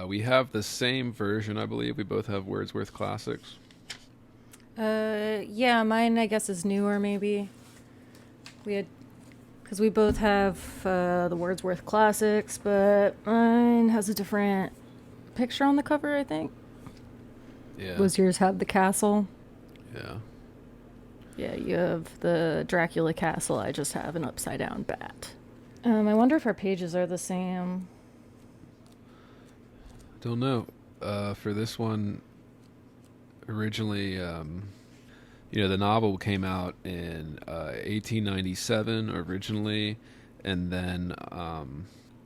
We have the same version, I believe. We both have Wordsworth Classics. Yeah, mine I guess is newer maybe. We had, because we both have the Wordsworth Classics, but mine has a different picture on the cover, I think. Yeah, Was yours have the castle? yeah. Yeah, you have the Dracula castle. I just have an upside down bat. I wonder if our pages are the same. Don't know. For this one, originally, the novel came out in 1897 originally, and then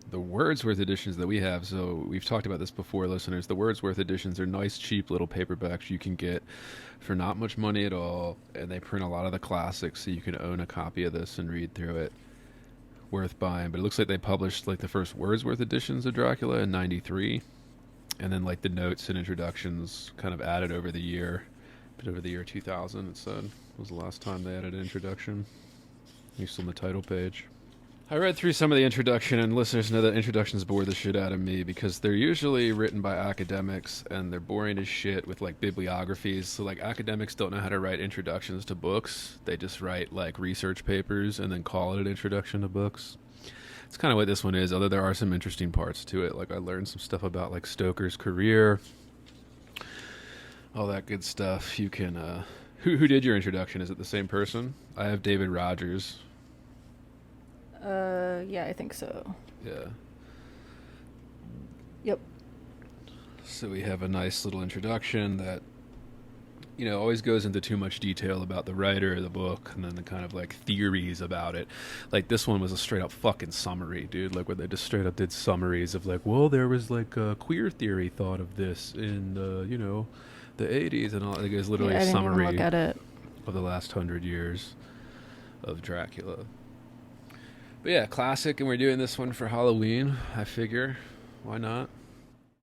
the Wordsworth editions that we have. So we've talked about this before, listeners. The Wordsworth editions are nice, cheap little paperbacks you can get for not much money at all, and they print a lot of the classics, so you can own a copy of this and read through it. Worth buying. But it looks like they published like the first Wordsworth editions of Dracula in '93, and then like the notes and introductions kind of added over the year. But over the year 2000, it said, was the last time they added an introduction. You still on the title page. I read through some of the introduction, and listeners know that introductions bore the shit out of me because they're usually written by academics and they're boring as shit with like bibliographies. So like academics don't know how to write introductions to books. They just write like research papers and then call it an introduction to books. It's kind of what this one is, although there are some interesting parts to it. Like I learned some stuff about like Stoker's career, all that good stuff. You can who did your introduction? Is it the same person? I have David Rogers. Yeah, I think so. Yeah. Yep. So we have a nice little introduction that, always goes into too much detail about the writer of the book and then the kind of like theories about it. Like this one was a straight up fucking summary, dude. Like where they just straight up did summaries of like, well, there was like a queer theory thought of this in, the 80s and all. Like it was literally Yeah, I a didn't even summary look at it. of the last 100 years of Dracula. But yeah, classic, and we're doing this one for Halloween, I figure. Why not?